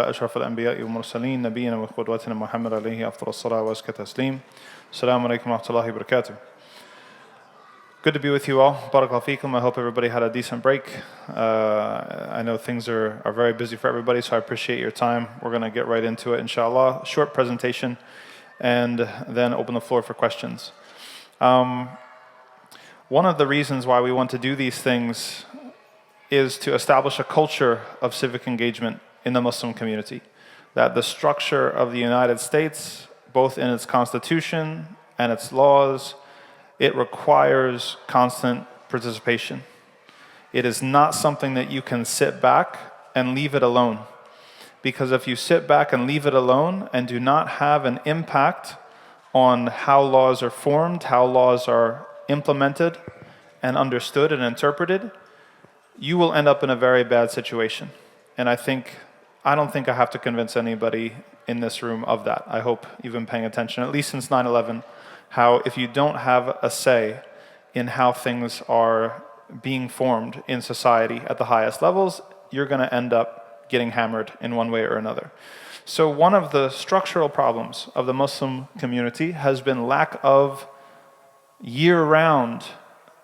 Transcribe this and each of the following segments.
أشرف الأنبياء والمرسلين نبينا وقدوتنا محمد عليه أفضل الصلاة وأزكى التسليم. السلام عليكم ورحمة الله وبركاته. Good to be with you all. Barakallahu feekum. I hope everybody had a decent break. I know things are very busy for everybody, so I appreciate your time. We're going to get right into it, inshallah. Short presentation, and then open the floor for questions. One of the reasons why we want to do these things is to establish a culture of civic engagement in the Muslim community. That the structure of the United States, both in its constitution and its laws, it requires constant participation. It is not something that you can sit back and leave it alone. Because if you sit back and leave it alone and do not have an impact on how laws are formed, how laws are implemented and understood and interpreted, you will end up in a very bad situation. And I don't think I have to convince anybody in this room of that. I hope you've been paying attention, at least since 9/11, how if you don't have a say in how things are being formed in society at the highest levels, you're going to end up getting hammered in one way or another. So one of the structural problems of the Muslim community has been lack of year-round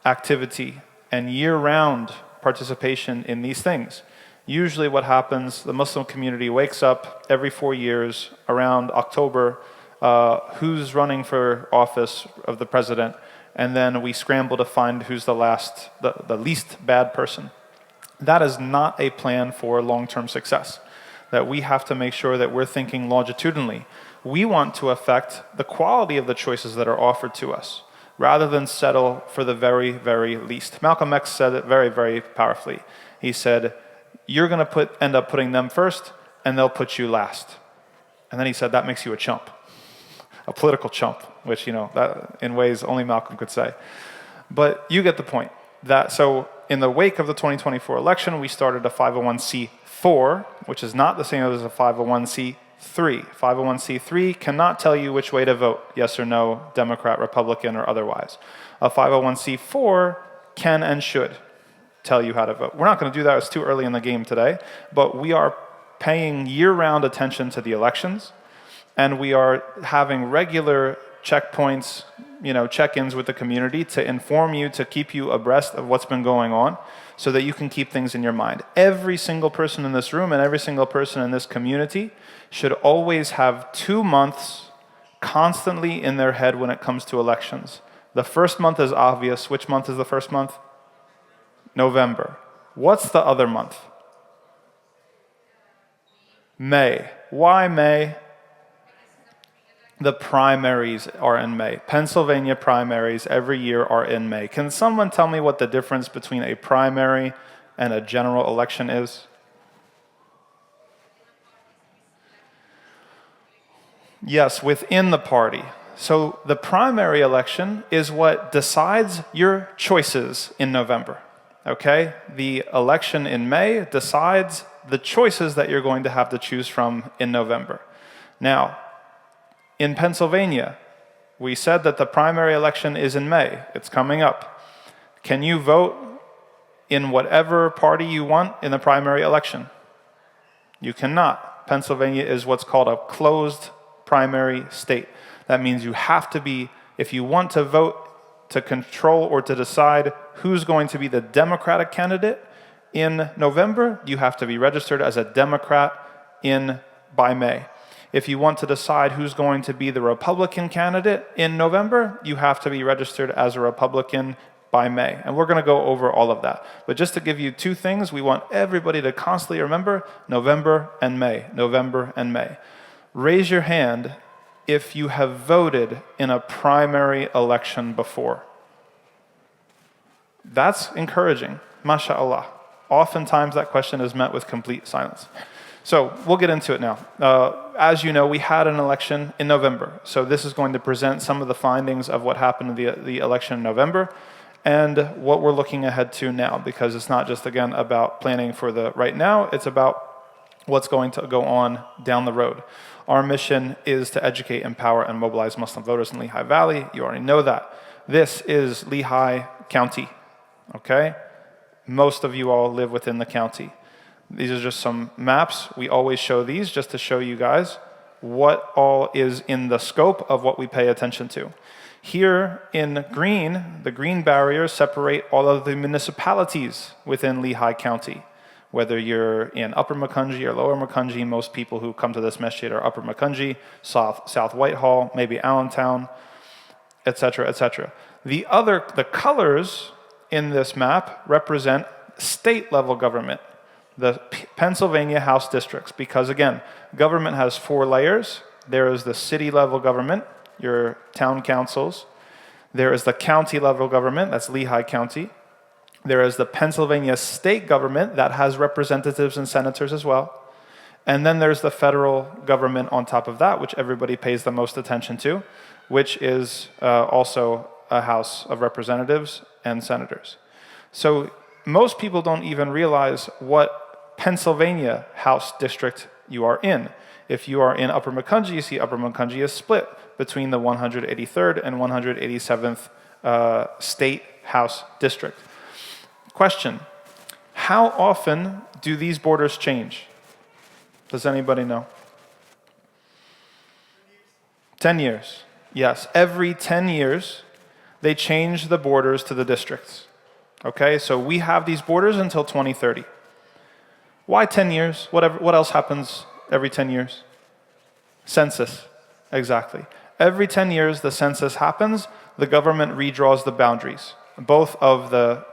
activity and year-round participation in these things. Usually what happens, the Muslim community wakes up every 4 years around October, who's running for office of the president, and then we scramble to find who's the least bad person. That is not a plan for long-term success. That we have to make sure that we're thinking longitudinally. We want to affect the quality of the choices that are offered to us, rather than settle for the very, very least. Malcolm X said it very, very powerfully. He said, you're going to end up putting them first, and they'll put you last. And then he said, that makes you a chump. A political chump, which, that in ways only Malcolm could say. But you get the point. So in the wake of the 2024 election, we started a 501c4, which is not the same as a 501c3. 501c3 cannot tell you which way to vote, yes or no, Democrat, Republican, or otherwise. A 501c4 can and should tell you how to vote. We're not going to do that. It's too early in the game today. But we are paying year-round attention to the elections, and we are having regular checkpoints, check-ins with the community to inform you, to keep you abreast of what's been going on, so that you can keep things in your mind. Every single person in this room and every single person in this community should always have 2 months constantly in their head when it comes to elections. The first month is obvious. Which month is the first month? November. What's the other month? May. Why May? The primaries are in May. Pennsylvania primaries every year are in May. Can someone tell me what the difference between a primary and a general election is? Yes, within the party. So the primary election is what decides your choices in November. Okay? The election in May decides the choices that you're going to have to choose from in November. Now, in Pennsylvania, we said that the primary election is in May. It's coming up. Can you vote in whatever party you want in the primary election? You cannot. Pennsylvania is what's called a closed primary state. That means you have to be, if you want to vote to control or to decide who's going to be the Democratic candidate in November, you have to be registered as a Democrat by May. If you want to decide who's going to be the Republican candidate in November, you have to be registered as a Republican by May. And we're going to go over all of that. But just to give you 2 things, we want everybody to constantly remember November and May, November and May. Raise your hand if you have voted in a primary election before. That's encouraging, mashallah. Oftentimes that question is met with complete silence. So we'll get into it now. As you know, we had an election in November. So this is going to present some of the findings of what happened in the election in November and what we're looking ahead to now, because it's not just, again, about planning for the right now, it's about what's going to go on down the road. Our mission is to educate, empower, and mobilize Muslim voters in Lehigh Valley. You already know that. This is Lehigh County, okay? Most of you all live within the county. These are just some maps. We always show these just to show you guys what all is in the scope of what we pay attention to. Here in green, the green barriers separate all of the municipalities within Lehigh County. Whether you're in Upper Macungie or Lower Macungie, most people who come to this masjid are Upper Macungie, South Whitehall, maybe Allentown, etc., etc. The colors in this map represent state-level government, the Pennsyvlania House districts, because again, government has 4 layers. There is the city-level government, your town councils. There is the county-level government, that's Lehigh County. There is the Pennsylvania state government that has representatives and senators as well. And then there's the federal government on top of that, which everybody pays the most attention to, which is also a House of Representatives and Senators. So most people don't even realize what Pennsylvania House district you are in. If you are in Upper Macungie, you see Upper Macungie is split between the 183rd and 187th State House District. Question, how often do these borders change? Does anybody know? 10 years. Yes, every 10 years, they change the borders to the districts. Okay, so we have these borders until 2030. Why 10 years? What else happens every 10 years? Census, exactly. Every 10 years the census happens, the government redraws the boundaries, both of the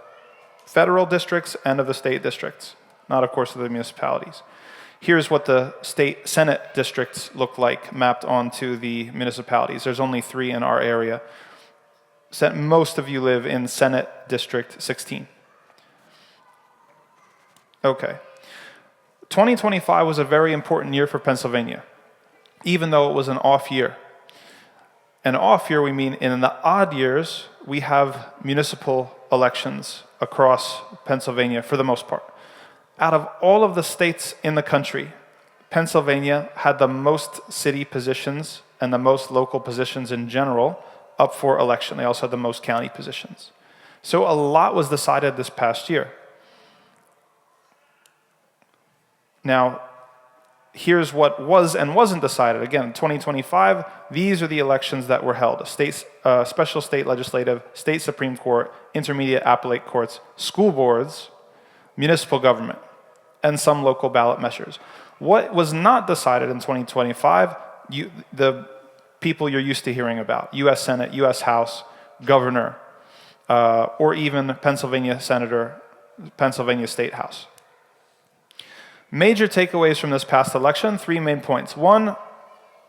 federal districts and of the state districts, not of course of the municipalities. Here's what the state senate districts look like mapped onto the municipalities. There's only 3 in our area. Most of you live in Senate District 16. Okay. 2025 was a very important year for Pennsylvania, even though it was an off year. An off year, we mean in the odd years, we have municipal elections across Pennsylvania for the most part. Out of all of the states in the country, Pennsylvania had the most city positions and the most local positions in general up for election. They also had the most county positions. So a lot was decided this past year. Now, here's what was and wasn't decided. Again, 2025, these are the elections that were held. Special state legislative, state Supreme Court, intermediate appellate courts, school boards, municipal government, and some local ballot measures. What was not decided in 2025, the people you're used to hearing about, U.S. Senate, U.S. House, governor, or even Pennsylvania Senator, Pennsylvania State House. Major takeaways from this past election, 3 main points. 1,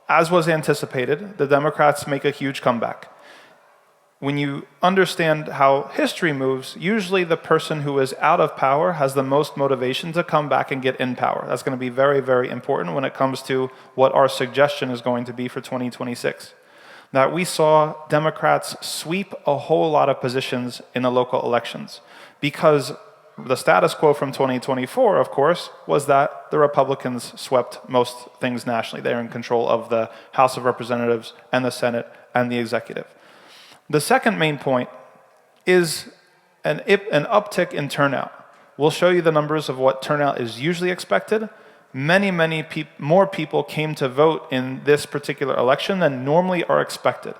as was anticipated, the Democrats make a huge comeback. When you understand how history moves, usually the person who is out of power has the most motivation to come back and get in power. That's going to be very, very important when it comes to what our suggestion is going to be for 2026. That we saw Democrats sweep a whole lot of positions in the local elections because the status quo from 2024, of course, was that the Republicans swept most things nationally. They're in control of the House of Representatives and the Senate and the executive. The second main point is an uptick in turnout. We'll show you the numbers of what turnout is usually expected. Many more people came to vote in this particular election than normally are expected.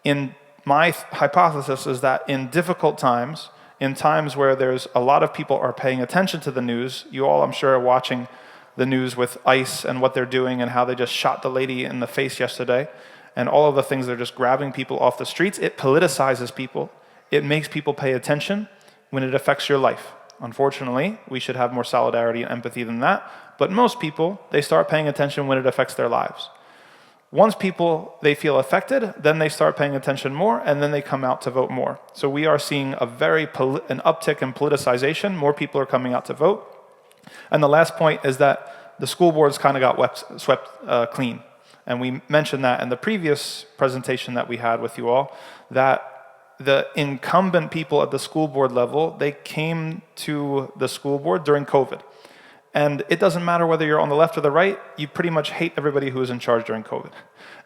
In my hypothesis is that in difficult times, in times where there's a lot of people are paying attention to the news, you all, I'm sure, are watching the news with ICE and what they're doing and how they just shot the lady in the face yesterday, and all of the things they're just grabbing people off the streets. It politicizes people. It makes people pay attention when it affects your life. Unfortunately, we should have more solidarity and empathy than that, but most people, they start paying attention when it affects their lives. Once people, they feel affected, then they start paying attention more, and then they come out to vote more. So we are seeing an uptick in politicization. More people are coming out to vote. And the last point is that the school boards kind of got swept clean. And we mentioned that in the previous presentation that we had with you all, that the incumbent people at the school board level, they came to the school board during COVID. And it doesn't matter whether you're on the left or the right, you pretty much hate everybody who was in charge during COVID.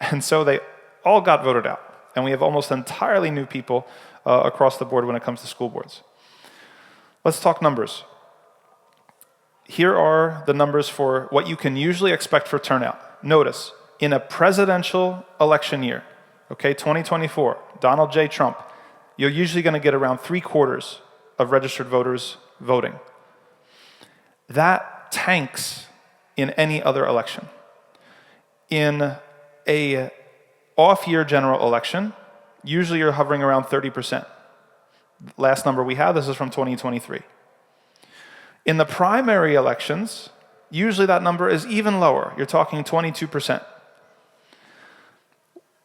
And so they all got voted out. And we have almost entirely new people across the board when it comes to school boards. Let's talk numbers. Here are the numbers for what you can usually expect for turnout. Notice, in a presidential election year, okay, 2024, Donald J. Trump, you're usually going to get around 3/4 of registered voters voting. That tanks in any other election. In a off-year general election, usually you're hovering around 30%. Last number we have, this is from 2023. In the primary elections, usually that number is even lower. You're talking 22%.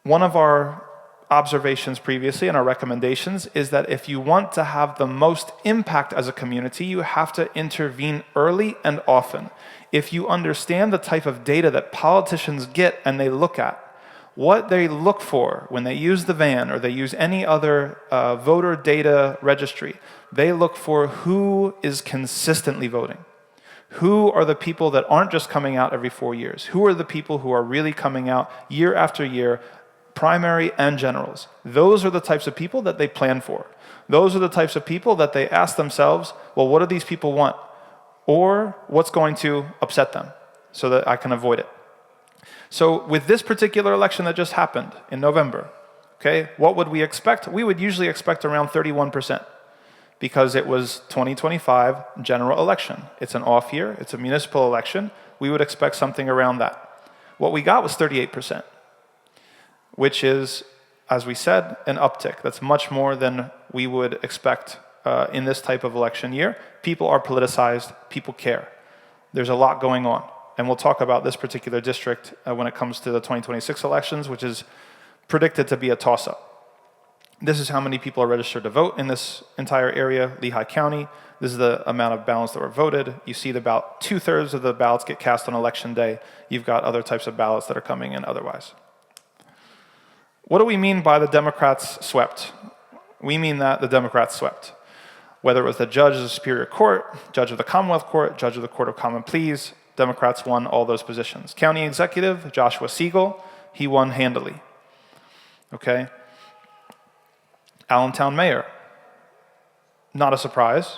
One of our observations previously and our recommendations is that if you want to have the most impact as a community, you have to intervene early and often. If you understand the type of data that politicians get and they look at, what they look for when they use the van or they use any other voter data registry, they look for who is consistently voting. Who are the people that aren't just coming out every 4 years? Who are the people who are really coming out year after year, primary and generals? Those are the types of people that they plan for. Those are the types of people that they ask themselves, well, what do these people want? Or what's going to upset them so that I can avoid it? So with this particular election that just happened in November, okay, what would we expect? We would usually expect around 31% because it was 2025 general election. It's an off year, it's a municipal election. We would expect something around that. What we got was 38%, which is, as we said, an uptick. That's much more than we would expect in this type of election year. People are politicized, people care. There's a lot going on. And we'll talk about this particular district when it comes to the 2026 elections, which is predicted to be a toss-up. This is how many people are registered to vote in this entire area, Lehigh County. This is the amount of ballots that were voted. You see that about 2/3 of the ballots get cast on election day. You've got other types of ballots that are coming in otherwise. What do we mean by the Democrats swept? We mean that the Democrats swept. Whether it was the judge of the Superior Court, judge of the Commonwealth Court, judge of the Court of Common Pleas, Democrats won all those positions. County Executive, Joshua Siegel, he won handily. Okay? Allentown Mayor, not a surprise,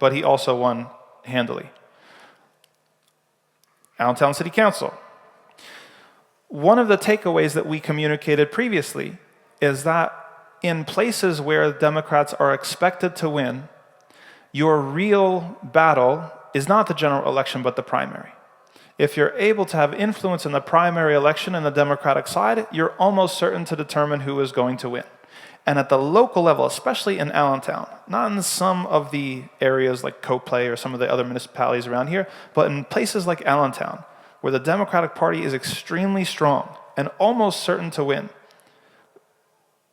but he also won handily. Allentown City Council. One of the takeaways that we communicated previously is that in places where Democrats are expected to win, your real battle is not the general election, but the primary. If you're able to have influence in the primary election in the Democratic side, you're almost certain to determine who is going to win. And at the local level, especially in Allentown, not in some of the areas like Coplay or some of the other municipalities around here, but in places like Allentown, where the Democratic Party is extremely strong and almost certain to win,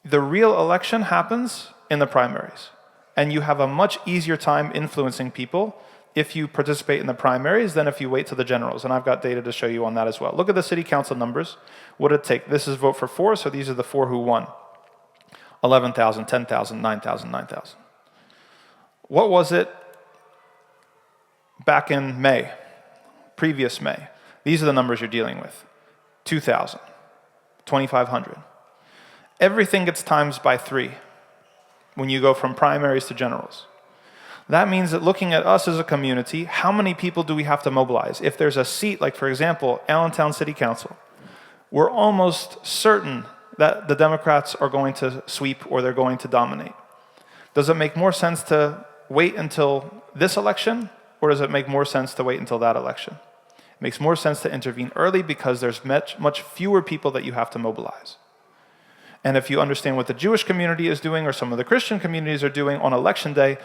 the real election happens in the primaries. And you have a much easier time influencing people if you participate in the primaries than if you wait till the generals. And I've got data to show you on that as well. Look at the city council numbers. What did it take? This is vote for 4, so these are the 4 who won. 11,000, 10,000, 9,000, 9,000. What was it back in May, previous May? These are the numbers you're dealing with. 2,000, 2,500. Everything gets times by 3 when you go from primaries to generals. That means that looking at us as a community, how many people do we have to mobilize? If there's a seat, like for example, Allentown City Council, we're almost certain that the Democrats are going to sweep or they're going to dominate. Does it make more sense to wait until this election, or does it make more sense to wait until that election? It makes more sense to intervene early because there's much fewer people that you have to mobilize. And if you understand what the Jewish community is doing or some of the Christian communities are doing on election day,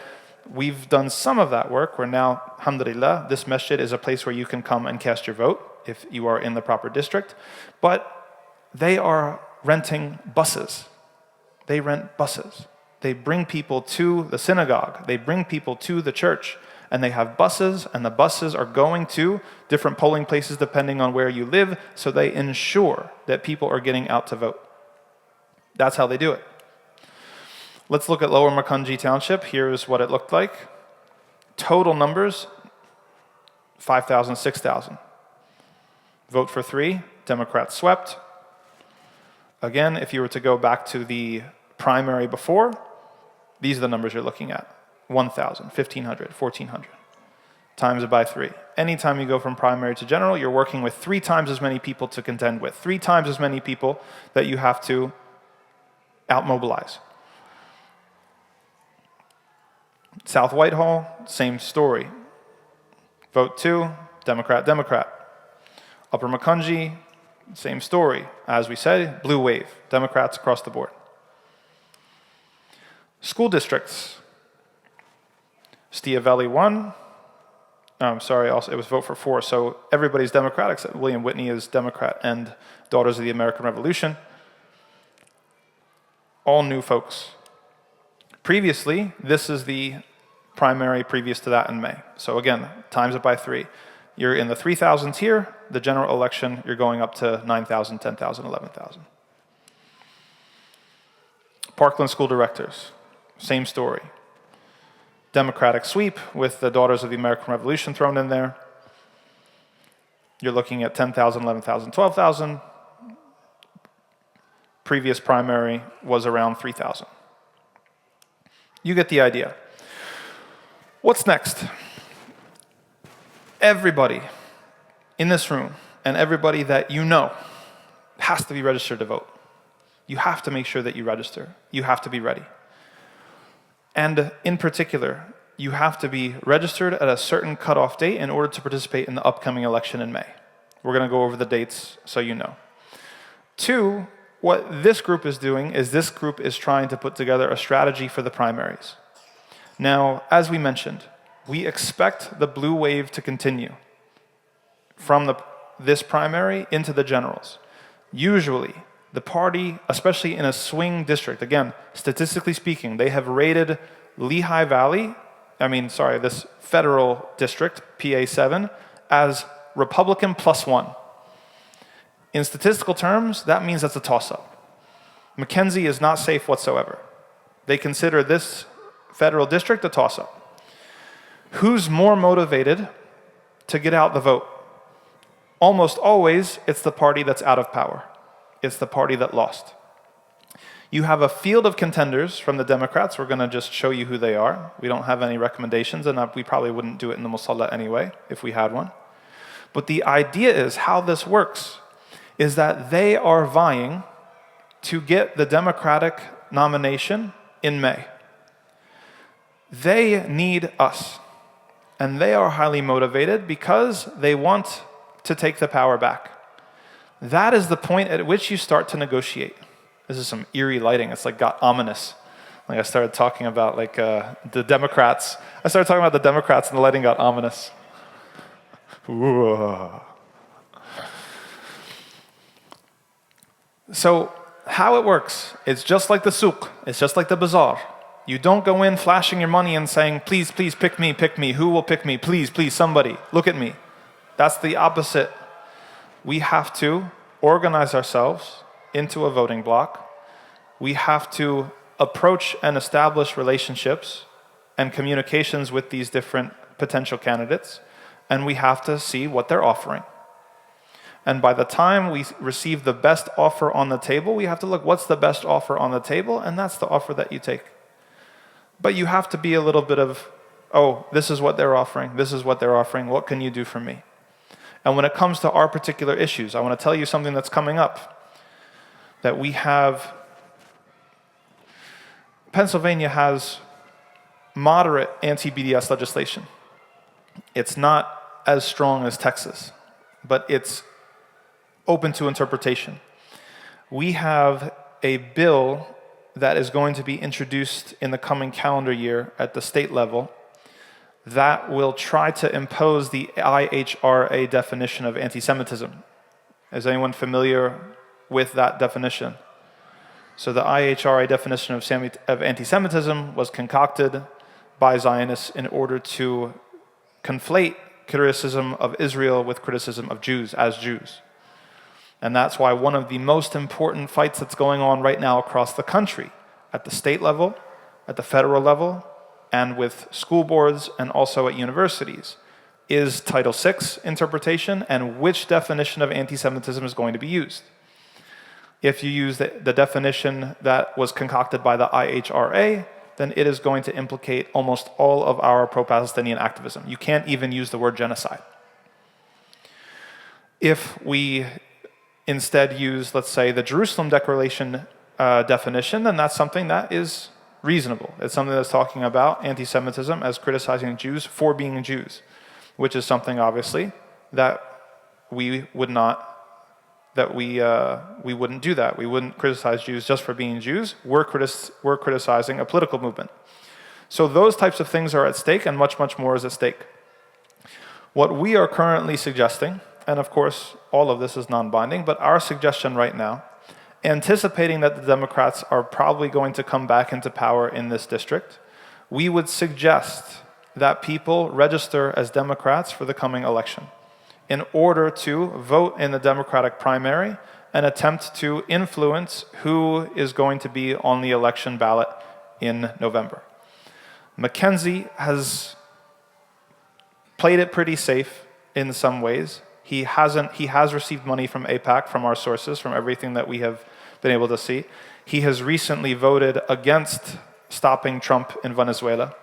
we've done some of that work where now, alhamdulillah, this masjid is a place where you can come and cast your vote if you are in the proper district. But they are renting buses. They rent buses. They bring people to the synagogue. They bring people to the church. And they have buses, and the buses are going to different polling places depending on where you live, so they ensure that people are getting out to vote. That's how they do it. Let's look at Lower Makunji Township. Here's what it looked like. Total numbers, 5,000, 6,000. Vote for 3, Democrats swept. Again, if you were to go back to the primary before, these are the numbers you're looking at. 1,000, 1,500, 1,400. times it by 3. Anytime you go from primary to general, you're working with 3 times as many people to contend with, 3 times as many people that you have to outmobilize. South Whitehall, same story. Vote 2, Democrat, Democrat. Upper Macungie, same story. As we said, blue wave, Democrats across the board. School districts. Stia Valley 1. Also, it was vote for 4, so everybody's Democrat except William Whitney is Democrat and Daughters of the American Revolution. All new folks. Previously, this is the primary previous to that in May. So again, times it by 3. You're in the 3,000s here. The general election, you're going up to 9,000, 10,000, 11,000. Parkland school directors, same story. Democratic sweep with the Daughters of the American Revolution thrown in there. You're looking at 10,000, 11,000, 12,000. Previous primary was around 3,000. You get the idea. What's next? Everybody in this room and everybody that you know has to be registered to vote. You have to make sure that you register. You have to be ready. And in particular, you have to be registered at a certain cutoff date in order to participate in the upcoming election in May. We're going to go over the dates so you know. 2, what this group is doing is this group is trying to put together a strategy for the primaries. Now, as we mentioned, we expect the blue wave to continue from this primary into the generals. Usually, the party, especially in a swing district, again, statistically speaking, they have rated Lehigh Valley, this federal district, PA 7, as Republican +1. In statistical terms, that means that's a toss-up. McKenzie is not safe whatsoever. They consider this federal district a toss-up. Who's more motivated to get out the vote? Almost always, it's the party that's out of power. It's the party that lost. You have a field of contenders from the Democrats. We're going to just show you who they are. We don't have any recommendations, and we probably wouldn't do it in the Musalla anyway, if we had one. But the idea is, how this works, is that they are vying to get the Democratic nomination in May. They need us. And they are highly motivated because they want to take the power back. That is the point at which you start to negotiate. This is some eerie lighting. It's like got ominous. Like I started talking about the Democrats. I started talking about the Democrats and the lighting got ominous. Ooh. So how it works, it's just like the souk. It's just like the bazaar. You don't go in flashing your money and saying, please, please, pick me, pick me. Who will pick me? Please, please, somebody, look at me. That's the opposite. We have to organize ourselves into a voting block. We have to approach and establish relationships and communications with these different potential candidates, and we have to see what they're offering. And by the time we receive the best offer on the table, we have to look, what's the best offer on the table? And that's the offer that you take. But you have to be a little bit of, oh, this is what they're offering, this is what they're offering, what can you do for me? And when it comes to our particular issues, I want to tell you something that's coming up. That we have, Pennsylvania has moderate anti-BDS legislation. It's not as strong as Texas, but it's open to interpretation. We have a bill that is going to be introduced in the coming calendar year at the state level that will try to impose the IHRA definition of anti-Semitism. Is anyone familiar with that definition? So the IHRA definition of anti-Semitism was concocted by Zionists in order to conflate criticism of Israel with criticism of Jews as Jews. And that's why one of the most important fights that's going on right now across the country, at the state level, at the federal level, and with school boards and also at universities, is Title VI interpretation and which definition of anti-Semitism is going to be used. If you use the definition that was concocted by the IHRA, then it is going to implicate almost all of our pro-Palestinian activism. You can't even use the word genocide. If we instead use, let's say, the Jerusalem Declaration definition, then that's something that is reasonable. It's something that's talking about anti-Semitism as criticizing Jews for being Jews, which is something, obviously, that we would not, we wouldn't do that. We wouldn't criticize Jews just for being Jews. We're criticizing a political movement. So those types of things are at stake, and much, much more is at stake. What we are currently suggesting, and of course, all of this is non-binding, but our suggestion right now, anticipating that the Democrats are probably going to come back into power in this district, we would suggest that people register as Democrats for the coming election in order to vote in the Democratic primary and attempt to influence who is going to be on the election ballot in November. Mackenzie has played it pretty safe in some ways. He has received money from AIPAC, from our sources, from everything that we have been able to see. He has recently voted against stopping Trump in Venezuela.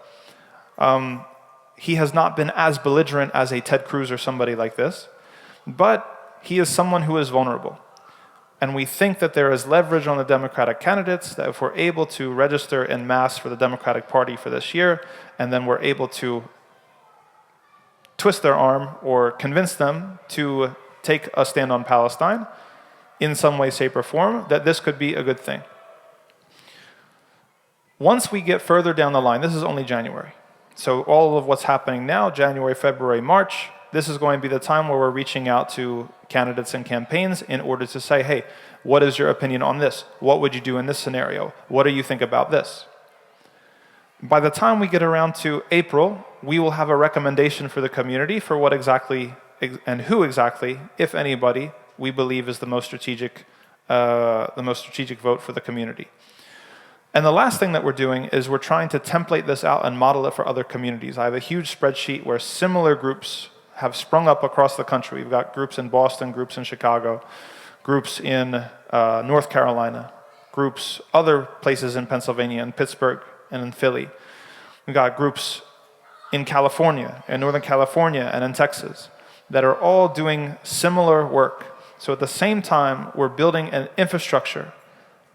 He has not been as belligerent as a Ted Cruz or somebody like this, but he is someone who is vulnerable. And we think that there is leverage on the Democratic candidates, that if we're able to register en masse for the Democratic Party for this year, and then we're able to twist their arm or convince them to take a stand on Palestine in some way, shape, or form, that this could be a good thing. Once we get further down the line, this is only January. So all of what's happening now, January, February, March, this is going to be the time where we're reaching out to candidates and campaigns in order to say, hey, what is your opinion on this? What would you do in this scenario? What do you think about this? By the time we get around to April, we will have a recommendation for the community for what exactly and who exactly, if anybody, we believe is the most strategic vote for the community. And the last thing that we're doing is we're trying to template this out and model it for other communities. I have a huge spreadsheet where similar groups have sprung up across the country. We've got groups in Boston, groups in Chicago, groups in North Carolina, groups other places in Pennsylvania, in Pittsburgh, and in Philly. We've got groups in California, in Northern California, and in Texas that are all doing similar work. So at the same time, we're building an infrastructure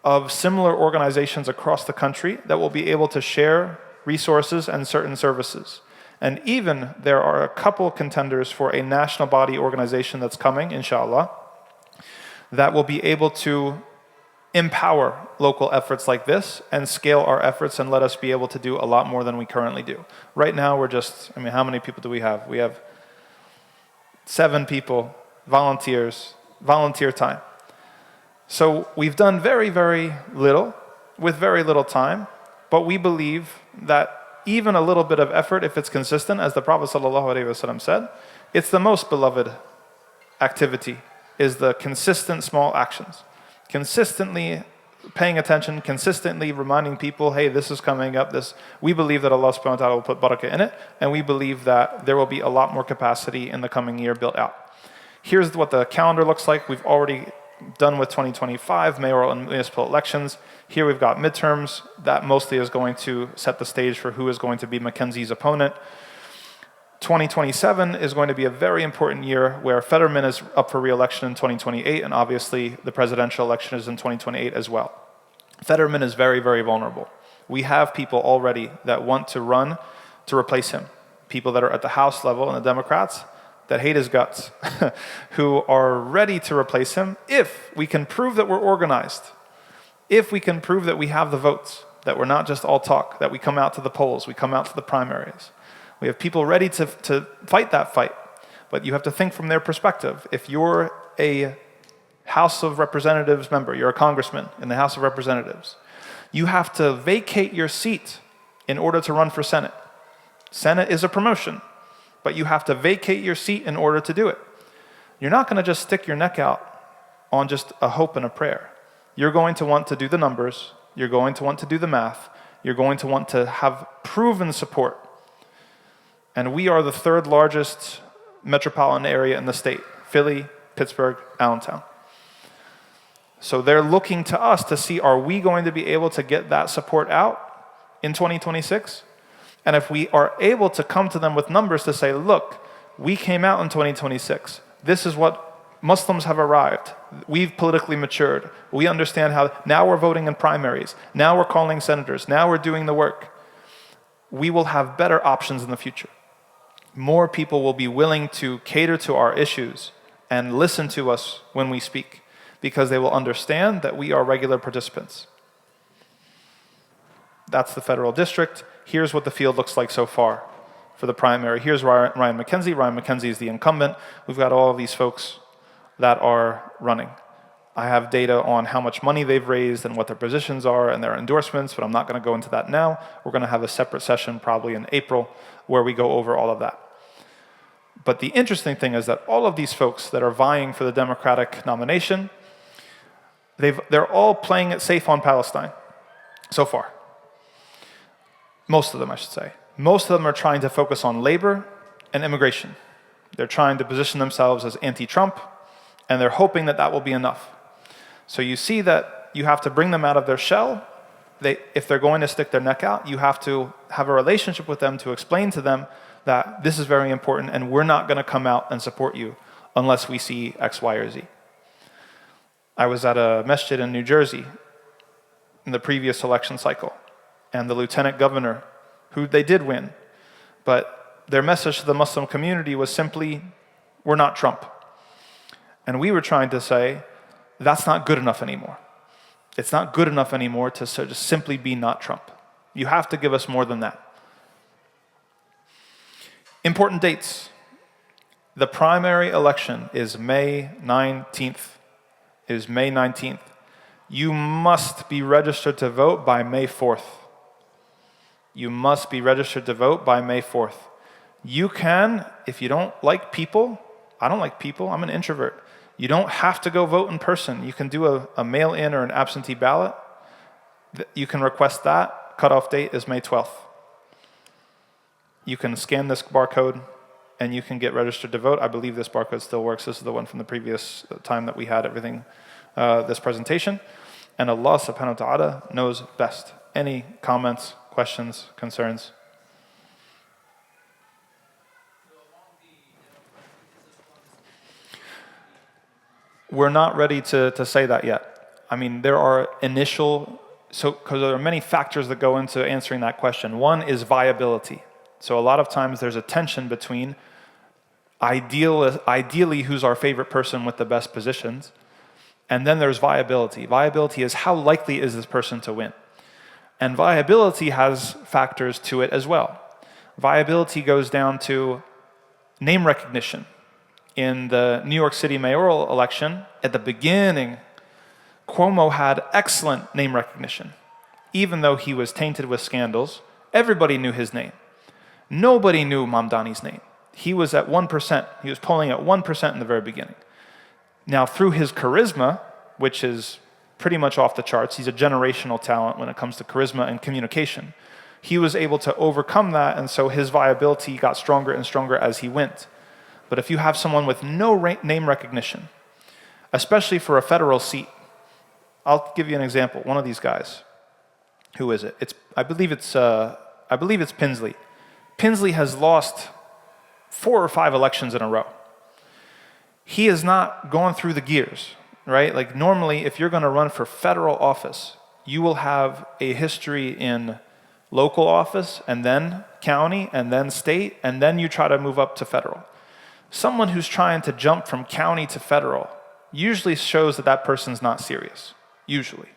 of similar organizations across the country that will be able to share resources and certain services. And even there are a couple contenders for a national body organization that's coming, inshallah, that will be able to empower local efforts like this and scale our efforts and let us be able to do a lot more than we currently do. Right now, we're just, how many people do we have? We have 7 people, volunteers, volunteer time. So we've done very, very little with very little time, but we believe that even a little bit of effort, if it's consistent, as the Prophet ﷺ said, it's the most beloved activity, is the consistent small actions. Consistently paying attention, consistently reminding people, hey, this is coming up. We believe that Allah subhanahu wa ta'ala will put barakah in it, and we believe that there will be a lot more capacity in the coming year built out. Here's what the calendar looks like. We've already done with 2025 mayoral and municipal elections. Here we've got midterms. That mostly is going to set the stage for who is going to be Mackenzie's opponent. 2027 is going to be a very important year where Fetterman is up for re-election in 2028, and obviously the presidential election is in 2028 as well. Fetterman is very, very vulnerable. We have people already that want to run to replace him. People that are at the House level and the Democrats that hate his guts, who are ready to replace him if we can prove that we're organized, if we can prove that we have the votes, that we're not just all talk, that we come out to the polls, we come out to the primaries. We have people ready to fight that fight, but you have to think from their perspective. If you're a House of Representatives member, you're a congressman in the House of Representatives, you have to vacate your seat in order to run for Senate. Senate is a promotion, but you have to vacate your seat in order to do it. You're not going to just stick your neck out on just a hope and a prayer. You're going to want to do the numbers. You're going to want to do the math. You're going to want to have proven support. And we are the 3rd largest metropolitan area in the state: Philly, Pittsburgh, Allentown. So they're looking to us to see, are we going to be able to get that support out in 2026? And if we are able to come to them with numbers to say, look, we came out in 2026. This is what Muslims have arrived. We've politically matured. We understand how now we're voting in primaries. Now we're calling senators. Now we're doing the work. We will have better options in the future. More people will be willing to cater to our issues and listen to us when we speak, because they will understand that we are regular participants. That's the federal district. Here's what the field looks like so far for the primary. Here's Ryan McKenzie. Ryan McKenzie is the incumbent. We've got all of these folks that are running. I have data on how much money they've raised and what their positions are and their endorsements, but I'm not going to go into that now. We're going to have a separate session probably in April where we go over all of that. But the interesting thing is that all of these folks that are vying for the Democratic nomination, they're all playing it safe on Palestine so far. Most of them, I should say. Most of them are trying to focus on labor and immigration. They're trying to position themselves as anti-Trump, and they're hoping that that will be enough. So you see that you have to bring them out of their shell. If they're going to stick their neck out, you have to have a relationship with them to explain to them that this is very important and we're not going to come out and support you unless we see X, Y, or Z. I was at a masjid in New Jersey in the previous election cycle, and the lieutenant governor, who they did win, but their message to the Muslim community was simply, we're not Trump. And we were trying to say, that's not good enough anymore. It's not good enough anymore to just simply be not Trump. You have to give us more than that. Important dates. The primary election is May 19th. It is May 19th. You must be registered to vote by May 4th. You must be registered to vote by May 4th. You can, if you don't like people, I don't like people, I'm an introvert. You don't have to go vote in person. You can do a mail-in or an absentee ballot. You can request that. Cutoff date is May 12th. You can scan this barcode and you can get registered to vote. I believe this barcode still works. This is the one from the previous time that we had everything, this presentation. And Allah subhanahu wa ta'ala knows best. Any comments, questions, concerns? We're not ready to say that yet. I mean, there are because there are many factors that go into answering that question. One is viability. So a lot of times there's a tension between ideally who's our favorite person with the best positions, and then there's viability. Viability is how likely is this person to win? And viability has factors to it as well. Viability goes down to name recognition. In the New York City mayoral election, at the beginning, Cuomo had excellent name recognition. Even though he was tainted with scandals, everybody knew his name. Nobody knew Mamdani's name. He was at 1%. He was polling at 1% in the very beginning. Now, through his charisma, which is pretty much off the charts, he's a generational talent when it comes to charisma and communication, he was able to overcome that, and so his viability got stronger and stronger as he went. But if you have someone with no name recognition, especially for a federal seat, I'll give you an example. One of these guys, who is it? I believe it's Pennsyvlania. Pennsyvlania has lost 4 or 5 elections in a row. He has not gone through the gears, right? Like normally, if you're going to run for federal office, you will have a history in local office, and then county, and then state, and then you try to move up to federal. Someone who's trying to jump from county to federal usually shows that that person's not serious, usually.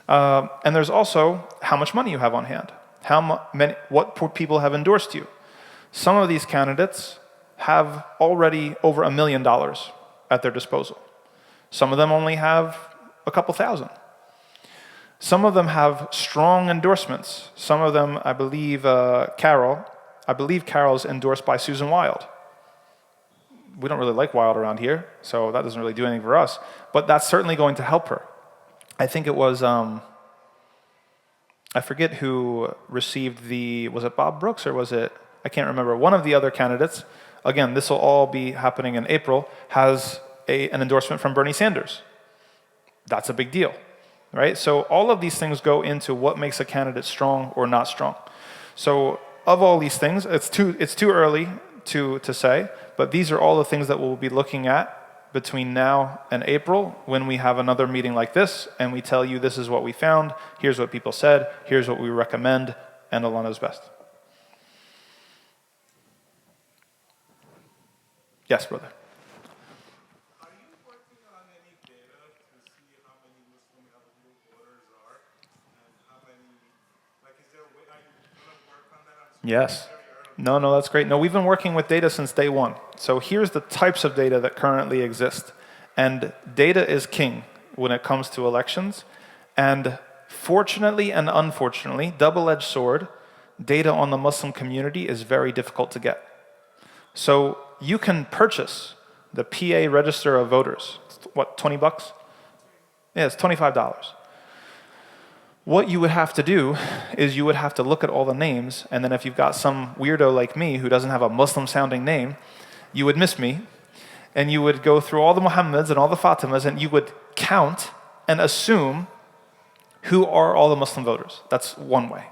And there's also how much money you have on hand. What people have endorsed you. Some of these candidates have already over $1 million at their disposal. Some of them only have a couple thousand. Some of them have strong endorsements. Some of them, I believe Carol's endorsed by Susan Wild. We don't really like Wild around here, so that doesn't really do anything for us. But that's certainly going to help her. I think it was, I forget who received was it Bob Brooks or was it, I can't remember. One of the other candidates, again, this will all be happening in April, has an endorsement from Bernie Sanders. That's a big deal, right? So all of these things go into what makes a candidate strong or not strong. So of all these things, it's too early to say, but these are all the things that we'll be looking at between now and April when we have another meeting like this and we tell you this is what we found, here's what people said, here's what we recommend, and Allah knows best. Yes, brother. Are you working on any data to see how many Muslim eligible voters are and how many, like is there a way, are you going to work on that? Yes. No, that's great. No, we've been working with data since day one. So here's the types of data that currently exist. And data is king when it comes to elections. And fortunately and unfortunately, double-edged sword, data on the Muslim community is very difficult to get. So you can purchase the PA Register of Voters. What, 20 bucks? Yeah, it's $25. What you would have to do is you would have to look at all the names, and then if you've got some weirdo like me who doesn't have a Muslim-sounding name, you would miss me, and you would go through all the Muhammads and all the Fatimas, and you would count and assume who are all the Muslim voters. That's one way.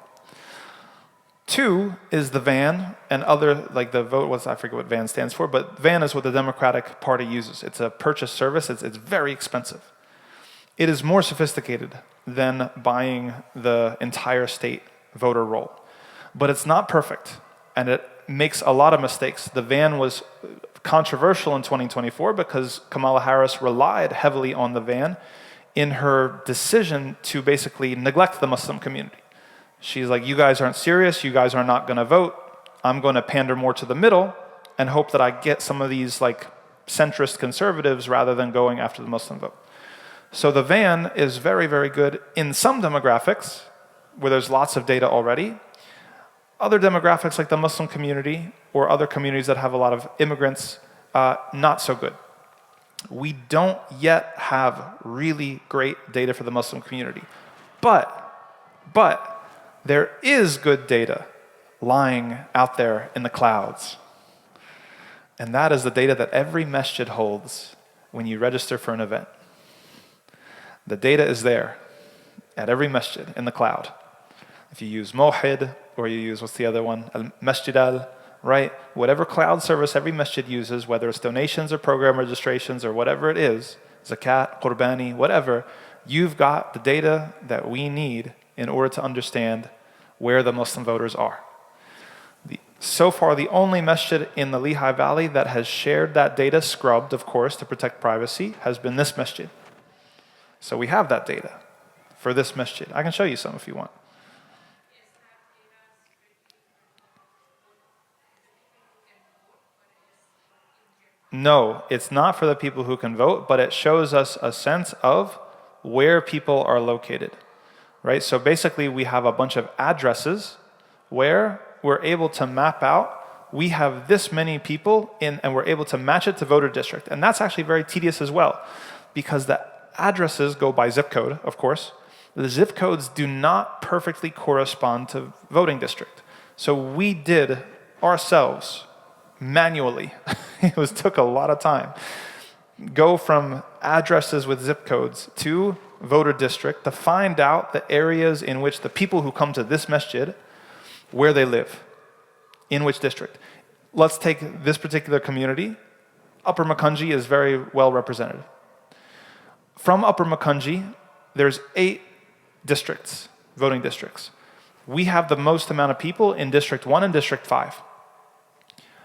Two is the VAN and other, like the vote, I forget what VAN stands for, but VAN is what the Democratic Party uses. It's a purchase service. It's very expensive. It is more sophisticated than buying the entire state voter roll. But it's not perfect, and it makes a lot of mistakes. The VAN was controversial in 2024 because Kamala Harris relied heavily on the VAN in her decision to basically neglect the Muslim community. She's like, you guys aren't serious, you guys are not going to vote, I'm going to pander more to the middle and hope that I get some of these like centrist conservatives rather than going after the Muslim vote. So the VAN is very, very good in some demographics where there's lots of data already. Other demographics like the Muslim community or other communities that have a lot of immigrants, not so good. We don't yet have really great data for the Muslim community. But there is good data lying out there in the clouds. And that is the data that every masjid holds when you register for an event. The data is there at every masjid in the cloud. If you use Mohid, or you use, what's the other one? Masjid Al, right? Whatever cloud service every masjid uses, whether it's donations or program registrations or whatever it is, zakat, qurbani, whatever, you've got the data that we need in order to understand where the Muslim voters are. So far, the only masjid in the Lehigh Valley that has shared that data, scrubbed, of course, to protect privacy, has been this masjid. So we have that data for this masjid. I can show you some if you want. No, it's not for the people who can vote, but it shows us a sense of where people are located, right? So basically, we have a bunch of addresses where we're able to map out, we have this many people in, and we're able to match it to voter district. And that's actually very tedious as well, because the addresses go by zip code, of course. The zip codes do not perfectly correspond to voting district. So we did ourselves, manually, took a lot of time, go from addresses with zip codes to voter district to find out the areas in which the people who come to this masjid, where they live, in which district. Let's take this particular community. Upper Makunji is very well represented. From Upper Makunji, there's 8 districts, voting districts. We have the most amount of people in District 1 and District 5.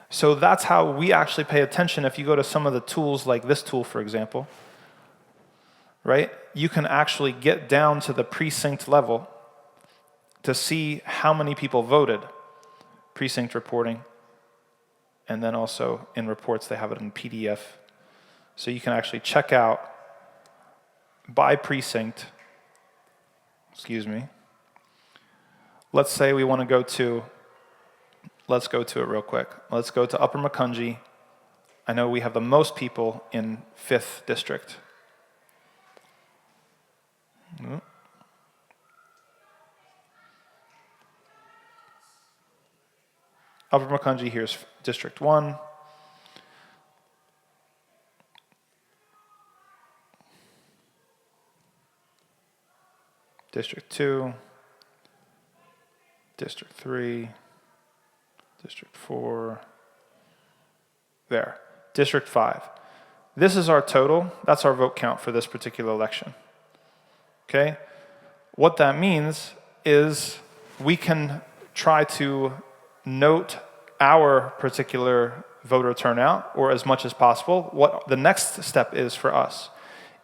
So that's how we actually pay attention. If you go to some of the tools like this tool, for example, right? You can actually get down to the precinct level to see how many people voted, precinct reporting, and then also in reports they have it in PDF. So you can actually check out by precinct, Let's say we want to go to, let's go to it real quick. Let's go to Upper Makunji. I know we have the most people in 5th district. Upper Makunji, here's District 1. District 2, District 3, District 4, there. District 5. This is our total. That's our vote count for this particular election. Okay? What that means is we can try to note our particular voter turnout, or as much as possible. What the next step is for us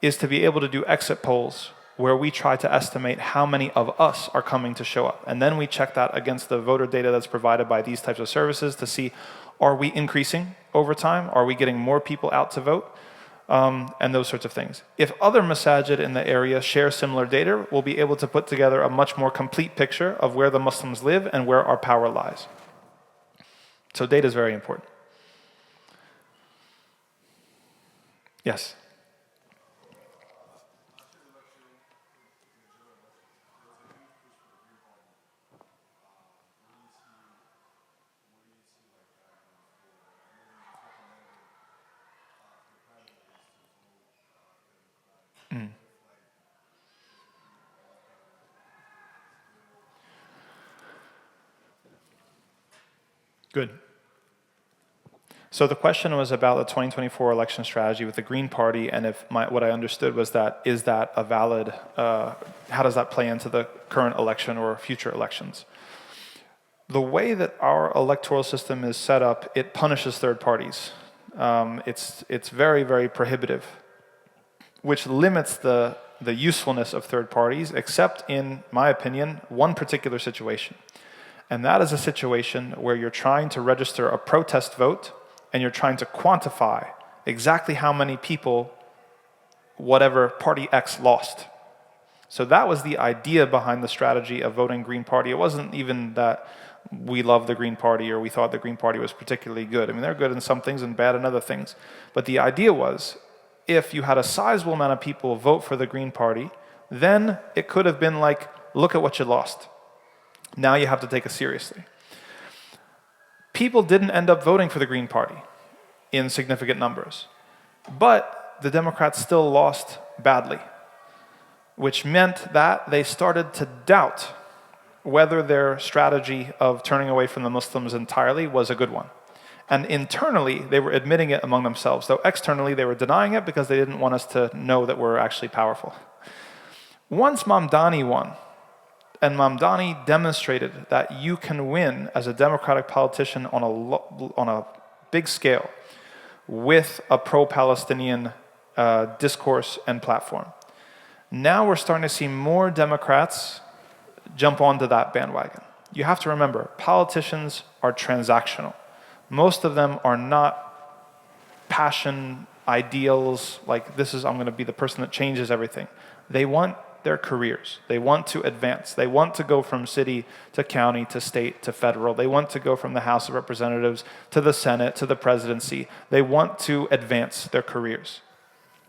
is to be able to do exit polls where we try to estimate how many of us are coming to show up. And then we check that against the voter data that's provided by these types of services to see, are we increasing over time? Are we getting more people out to vote? And those sorts of things. If other masajid in the area share similar data, we'll be able to put together a much more complete picture of where the Muslims live and where our power lies. So data is very important. Yes? Good. So the question was about the 2024 election strategy with the Green Party, and if what I understood was that, is that a valid, how does that play into the current election or future elections? The way that our electoral system is set up, it punishes third parties. It's very, very prohibitive, which limits the usefulness of third parties, except in my opinion, one particular situation. And that is a situation where you're trying to register a protest vote and you're trying to quantify exactly how many people whatever party X lost. So that was the idea behind the strategy of voting Green Party. It wasn't even that we love the Green Party or we thought the Green Party was particularly good. I mean, they're good in some things and bad in other things. But the idea was, if you had a sizable amount of people vote for the Green Party, then it could have been like, look at what you lost. Now you have to take it seriously. People didn't end up voting for the Green Party in significant numbers, but the Democrats still lost badly, which meant that they started to doubt whether their strategy of turning away from the Muslims entirely was a good one. And internally, they were admitting it among themselves, though externally they were denying it because they didn't want us to know that we're actually powerful. Once Mamdani won, and Mamdani demonstrated that you can win as a democratic politician on a big scale with a pro-Palestinian discourse and platform. Now we're starting to see more Democrats jump onto that bandwagon. You have to remember, politicians are transactional. Most of them are not passion ideals, like I'm going to be the person that changes everything. They want their careers. They want to advance. They want to go from city to county to state to federal. They want to go from the House of Representatives to the Senate to the presidency. They want to advance their careers.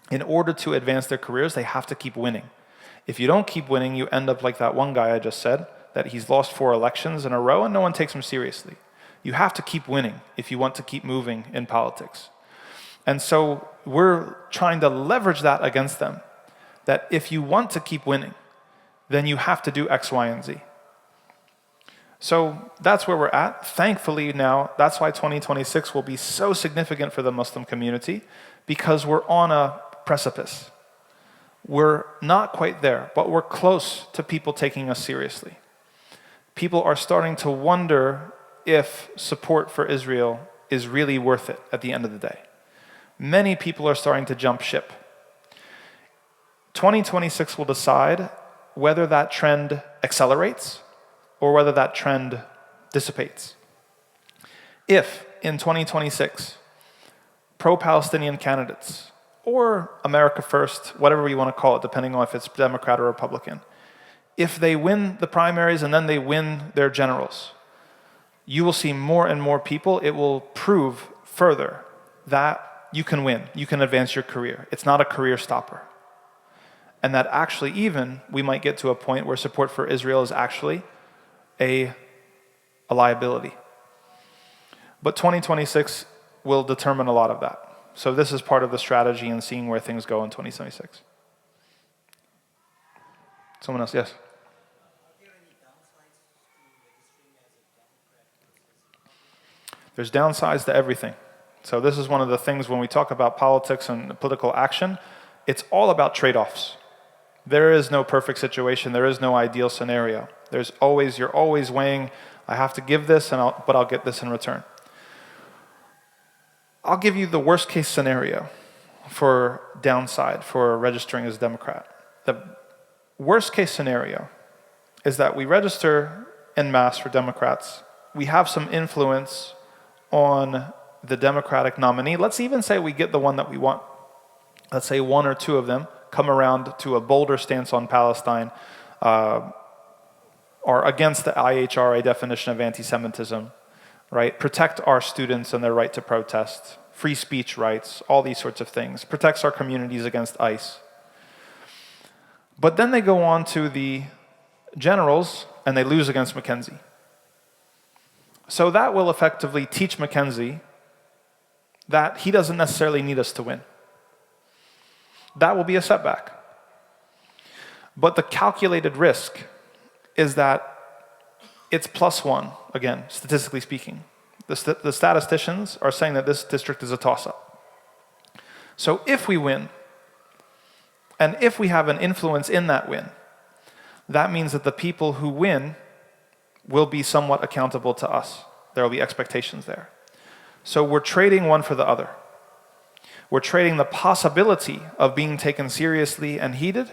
In order to advance their careers, they have to keep winning. If you don't keep winning, you end up like that one guy I just said, that he's lost 4 elections in a row and no one takes him seriously. You have to keep winning if you want to keep moving in politics. And so we're trying to leverage that against them. That if you want to keep winning, then you have to do X, Y, and Z. So that's where we're at. Thankfully now, that's why 2026 will be so significant for the Muslim community, because we're on a precipice. We're not quite there, but we're close to people taking us seriously. People are starting to wonder if support for Israel is really worth it at the end of the day. Many people are starting to jump ship. 2026 will decide whether that trend accelerates or whether that trend dissipates. If in 2026, pro-Palestinian candidates, or America First, whatever you want to call it, depending on if it's Democrat or Republican, if they win the primaries and then they win their generals, you will see more and more people. It will prove further that you can win, you can advance your career. It's not a career stopper. And that actually even we might get to a point where support for Israel is actually a liability. But 2026 will determine a lot of that. So this is part of the strategy in seeing where things go in 2026. Someone else, yes? There's downsides to everything. So this is one of the things when we talk about politics and political action, it's all about trade-offs. There is no perfect situation. There is no ideal scenario. You're always weighing, I have to give this, but I'll get this in return. I'll give you the worst case scenario for downside for registering as a Democrat. The worst case scenario is that we register en masse for Democrats. We have some influence on the Democratic nominee. Let's even say we get the one that we want. Let's say one or two of them come around to a bolder stance on Palestine, or against the IHRA definition of anti-Semitism, right? Protect our students and their right to protest, free speech rights, all these sorts of things. Protects our communities against ICE. But then they go on to the generals and they lose against Mackenzie. So that will effectively teach Mackenzie that he doesn't necessarily need us to win. That will be a setback. But the calculated risk is that it's +1, again, statistically speaking. The statisticians are saying that this district is a toss-up. So if we win, and if we have an influence in that win, that means that the people who win will be somewhat accountable to us. There will be expectations there. So we're trading one for the other. We're trading the possibility of being taken seriously and heeded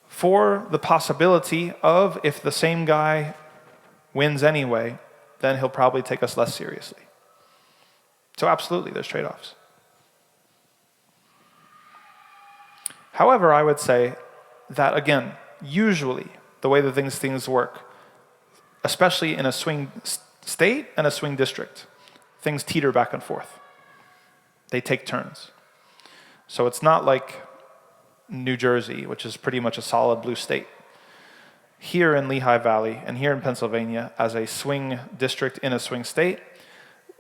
for the possibility of, if the same guy wins anyway, then he'll probably take us less seriously. So absolutely, there's trade-offs. However, I would say that, again, usually the way that things work, especially in a swing state and a swing district, things teeter back and forth. They take turns. So it's not like New Jersey, which is pretty much a solid blue state. Here in Lehigh Valley and here in Pennsylvania, as a swing district in a swing state,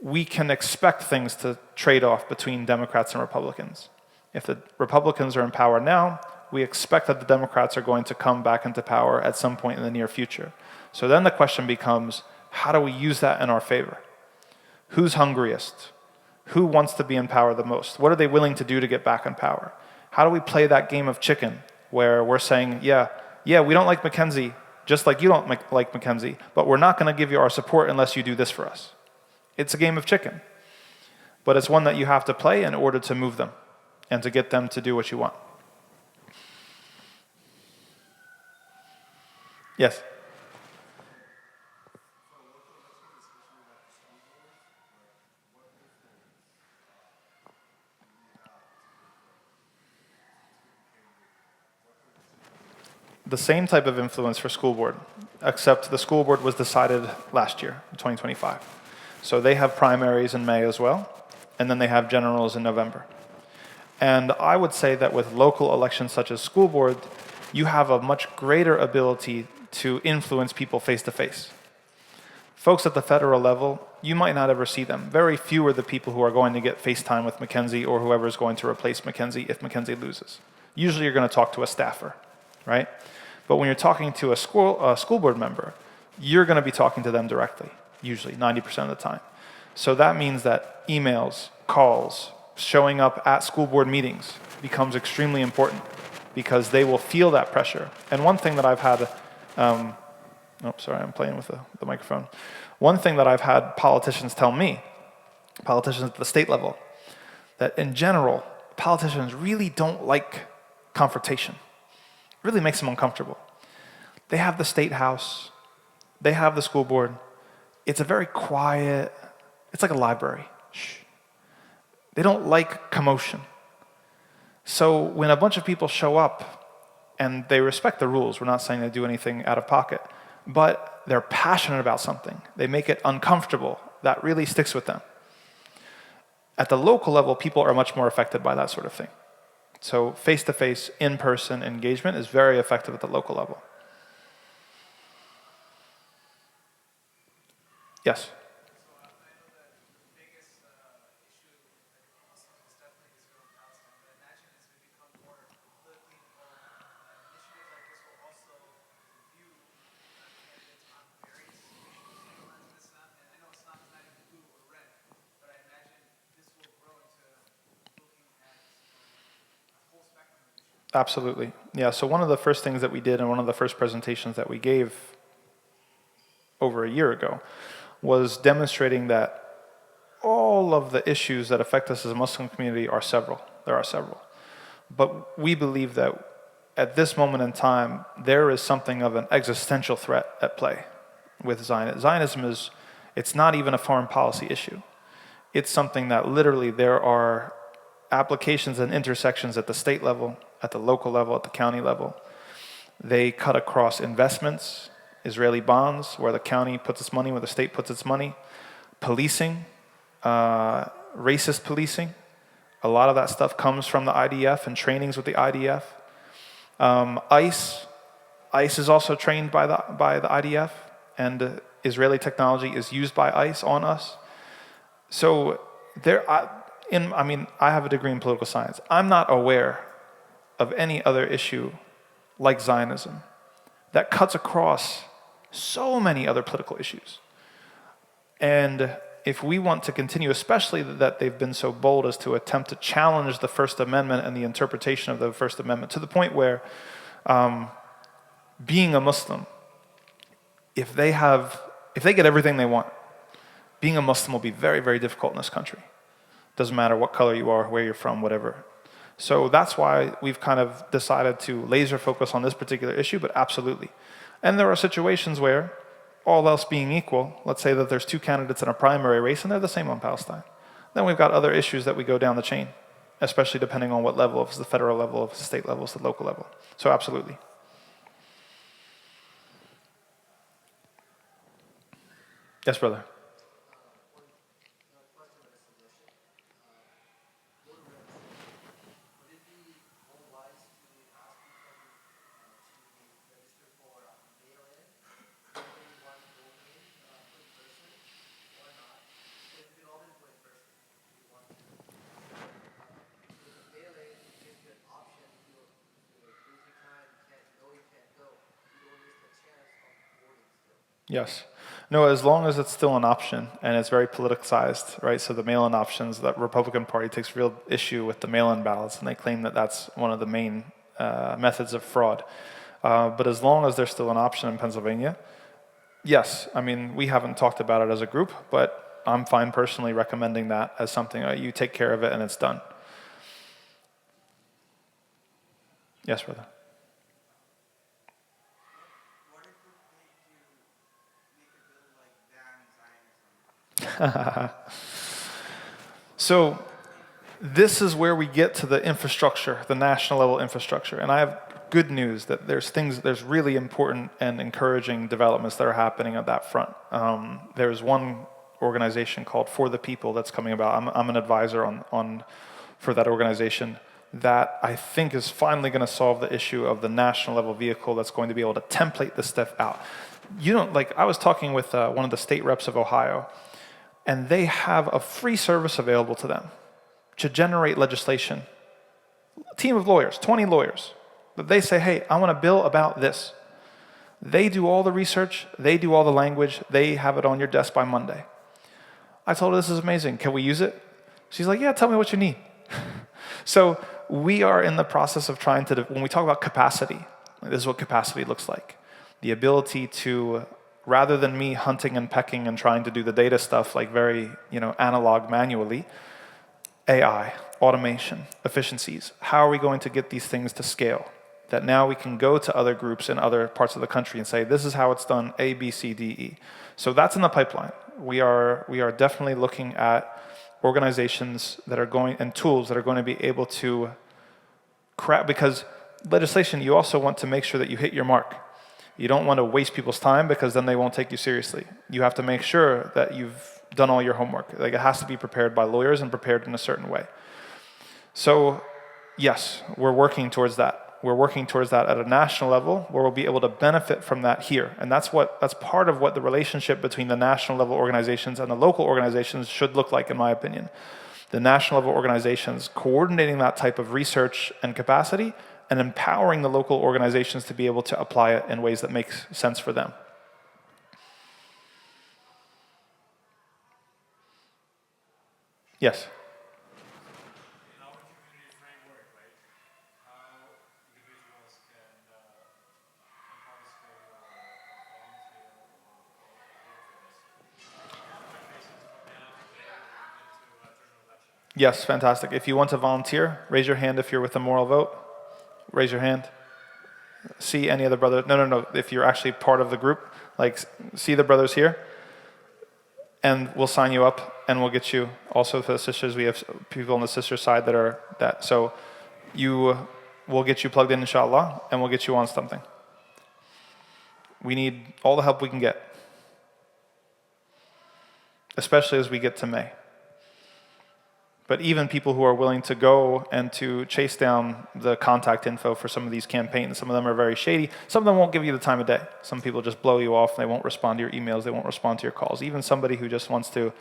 we can expect things to trade off between Democrats and Republicans. If the Republicans are in power now, we expect that the Democrats are going to come back into power at some point in the near future. So then the question becomes, how do we use that in our favor? Who's hungriest? Who wants to be in power the most? What are they willing to do to get back in power? How do we play that game of chicken where we're saying, yeah, we don't like Mackenzie, just like you don't like Mackenzie, but we're not going to give you our support unless you do this for us. It's a game of chicken, but it's one that you have to play in order to move them and to get them to do what you want. Yes? The same type of influence for school board, except the school board was decided last year, 2025. So they have primaries in May as well, and then they have generals in November. And I would say that with local elections such as school board, you have a much greater ability to influence people face to face. Folks at the federal level, you might not ever see them. Very few are the people who are going to get FaceTime with Mackenzie or whoever is going to replace Mackenzie if Mackenzie loses. Usually you're going to talk to a staffer, right? But when you're talking to a school board member, you're going to be talking to them directly, usually 90% of the time. So that means that emails, calls, showing up at school board meetings becomes extremely important because they will feel that pressure. And one thing that I've had, I'm playing with the microphone. One thing that I've had politicians tell me, politicians at the state level, that in general, politicians really don't like confrontation. It really makes them uncomfortable. They have the state house, they have the school board. It's a very quiet, it's like a library. Shh. They don't like commotion. So when a bunch of people show up and they respect the rules, we're not saying they do anything out of pocket, but they're passionate about something, they make it uncomfortable, that really sticks with them. At the local level, people are much more affected by that sort of thing. So face-to-face, in-person engagement is very effective at the local level. Yes? Absolutely. Yeah, so one of the first things that we did and one of the first presentations that we gave over a year ago was demonstrating that all of the issues that affect us as a Muslim community are several. There are several. But we believe that at this moment in time, there is something of an existential threat at play with Zionism. Zionism is, it's not even a foreign policy issue. It's something that literally there are applications and intersections at the state level, at the local level, at the county level. They cut across investments, Israeli bonds, where the county puts its money, where the state puts its money, policing, racist policing. A lot of that stuff comes from the IDF and trainings with the IDF. ICE is also trained by the IDF, and Israeli technology is used by ICE on us. So I have a degree in political science. I'm not aware of any other issue like Zionism that cuts across so many other political issues. And if we want to continue, especially that they've been so bold as to attempt to challenge the First Amendment and the interpretation of the First Amendment to the point where being a Muslim, if they get everything they want, being a Muslim will be very, very difficult in this country. Doesn't matter what color you are, where you're from, whatever. So that's why we've kind of decided to laser focus on this particular issue, but absolutely. And there are situations where, all else being equal, let's say that there's two candidates in a primary race and they're the same on Palestine. Then we've got other issues that we go down the chain, especially depending on what level, if it's the federal level, if it's the state level, if it's the local level. So absolutely. Yes, brother. Yes. No, as long as it's still an option and it's very politicized, right? So the mail-in options, that Republican Party takes real issue with the mail-in ballots, and they claim that that's one of the main methods of fraud. But as long as there's still an option in Pennsylvania, yes. I mean, we haven't talked about it as a group, but I'm fine personally recommending that as something you take care of it and it's done. Yes, brother. So this is where we get to the infrastructure, the national level infrastructure. And I have good news that there's really important and encouraging developments that are happening at that front. There's one organization called For the People that's coming about. I'm an advisor for that organization that I think is finally going to solve the issue of the national level vehicle that's going to be able to template this stuff out. I was talking with one of the state reps of Ohio, and they have a free service available to them to generate legislation. A team of lawyers, 20 lawyers, that they say, hey, I want a bill about this. They do all the research, they do all the language, they have it on your desk by Monday. I told her, this is amazing, can we use it? She's like, yeah, tell me what you need. So we are in the process of trying to, when we talk about capacity, this is what capacity looks like. The ability to, rather than me hunting and pecking and trying to do the data stuff like very, analog manually, AI, automation, efficiencies. How are we going to get these things to scale? That now we can go to other groups in other parts of the country and say, this is how it's done, A, B, C, D, E. So that's in the pipeline. We are definitely looking at organizations that are going, and tools that are going to be able to craft, because legislation, you also want to make sure that you hit your mark. You don't want to waste people's time because then they won't take you seriously. You have to make sure that you've done all your homework. Like, it has to be prepared by lawyers and prepared in a certain way. So yes, we're working towards that. We're working towards that at a national level where we'll be able to benefit from that here. And that's part of what the relationship between the national level organizations and the local organizations should look like, in my opinion. The national level organizations coordinating that type of research and capacity, and empowering the local organizations to be able to apply it in ways that make sense for them. Yes? In our community framework, right? Yes, fantastic. If you want to volunteer, raise your hand if you're with the moral vote. Raise your hand. See any of the brothers. No. If you're actually part of the group, like see the brothers here. And we'll sign you up and we'll get you also for the sisters. We have people on the sister side that are that. So we'll get you plugged in, inshallah, and we'll get you on something. We need all the help we can get, especially as we get to May. But even people who are willing to go and to chase down the contact info for some of these campaigns, some of them are very shady. Some of them won't give you the time of day. Some people just blow you off. They won't respond to your emails. They won't respond to your calls. Even somebody who just wants to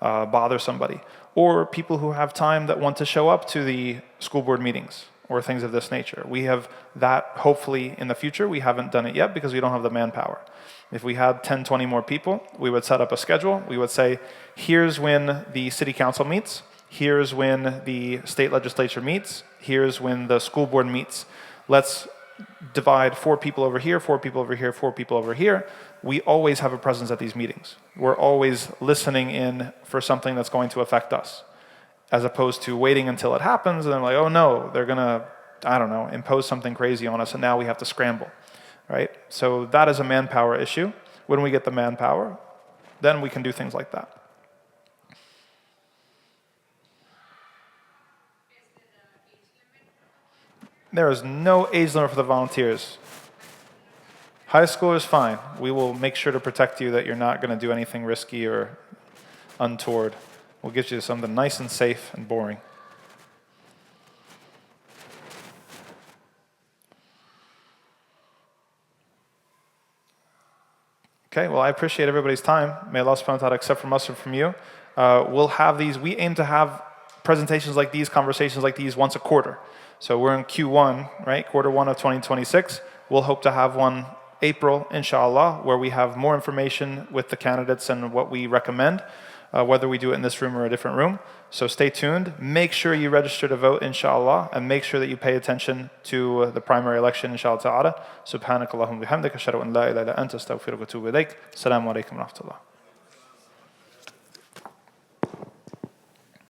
bother somebody. Or people who have time that want to show up to the school board meetings or things of this nature. We have that hopefully in the future. We haven't done it yet because we don't have the manpower. If we had 10, 20 more people, we would set up a schedule. We would say, here's when the city council meets. Here's when the state legislature meets. Here's when the school board meets. Let's divide 4 people over here, 4 people over here, 4 people over here. We always have a presence at these meetings. We're always listening in for something that's going to affect us, as opposed to waiting until it happens and then like, oh no, they're going to, I don't know, impose something crazy on us and now we have to scramble, right? So that is a manpower issue. When we get the manpower, then we can do things like that. There is no age limit for the volunteers. High school is fine. We will make sure to protect you that you're not going to do anything risky or untoward. We'll get you something nice and safe and boring. Okay, well, I appreciate everybody's time. May Allah subhanahu wa ta'ala accept from us and from you. We'll have these, we aim to have presentations like these, conversations like these once a quarter. So we're in Q1, right? Quarter 1 of 2026. We'll hope to have one April, inshallah, where we have more information with the candidates and what we recommend, whether we do it in this room or a different room. So stay tuned. Make sure you register to vote, inshallah, and make sure that you pay attention to the primary election, inshallah ta'ala. Subhanakallahumma bihamdika, ashhadu an la ilaha illa anta, astaghfiruka wa atubu ilaik. Assalamu alaikum wa rahmatullah.